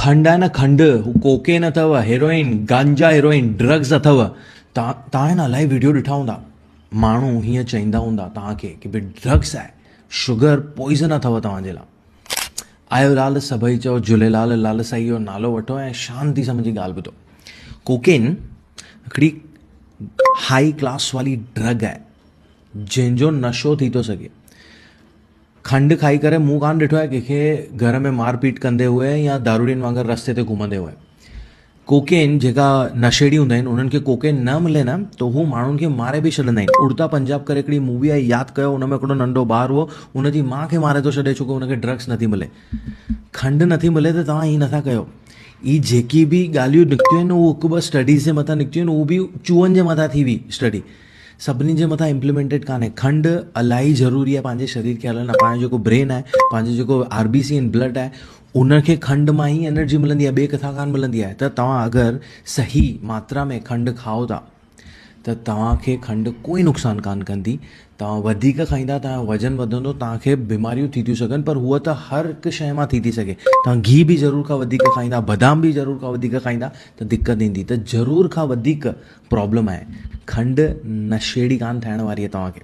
खंड आहे न खंड, हू कोकेन अथव, हेरोइन, गांजा हेरोइन, ड्रग्स अथव। तव्हां आहे न इलाही वीडियो ॾिठा हूंदा, माण्हू हीअं चवंदा हूंदा तव्हांखे कि भई ड्रग्स आहे, शुगर पॉइज़न अथव तव्हांजे लाइ। आयो लाल सभई चओ झूलेलाल, लाल साईं जो नालो वठो ऐं शांति सां मुंहिंजी ॻाल्हि ॿुधो। कोकेन हिकिड़ी हाई क्लास वाली ड्रग आहे जंहिंजो नशो थी थो सघे। खंड खाई करे मूं कान ॾिठो आहे कंहिंखे घर में मारपीट कंदे हुए या दारूड़ियुनि वांगुरु रस्ते ते घुमंदे हुए। कोकेन जेका नशेड़ी हूंदा आहिनि उन्हनि खे कोकेन न मिले न त हू माण्हुनि खे मारे बि छॾींदा आहिनि। उड़ता पंजाब करे हिकिड़ी मूवी आहे, यादि कयो, हुन में हिकिड़ो नंढो ॿारु हुओ, हुनजी माउ खे मारे थो छॾे छोकी हुनखे ड्रग्स नथी मिले। खंड नथी मिले त तव्हां हीअं नथा कयो। ही जेकी बि ॻाल्हियूं निकितियूं आहिनि उहो हिकु ॿ स्टडीज़ जे मथां निकितियूं आहिनि, उहो बि चूहनि जे मथां थी हुई स्टडी, सभिनी जे मथां इम्प्लीमेंटेड कान्हे। खंड इलाही ज़रूरी आहे पंहिंजे शरीर खे हलणु। पंहिंजो जेको ब्रेन आहे, पंहिंजो जेको RBC इन ब्लड आहे, उनखे खंड मां ई एनर्जी मिलंदी आहे, ॿिए किथां कान मिलंदी आहे। त तव्हां अगरि सही मात्रा में खंड खाओ था त तव्हांखे खंड कोई नुक़सानु कान कंदी। तव्हां वधीक खाईंदा तव्हांजो वज़न वधंदो, तव्हांखे बीमारियूं थी थियूं सघनि, पर हूअ त हर हिकु शइ मां थी सघे। तव्हां घी बि ज़रूर खां वधीक खाईंदा, बादाम बि ज़रूर खां वधीक खाईंदा त दिक़त ईंदी। त ज़रूर खां वधीक प्रॉब्लम आहे। खंड नशेड़ी कान ठाहिण वारी आहे तव्हांखे।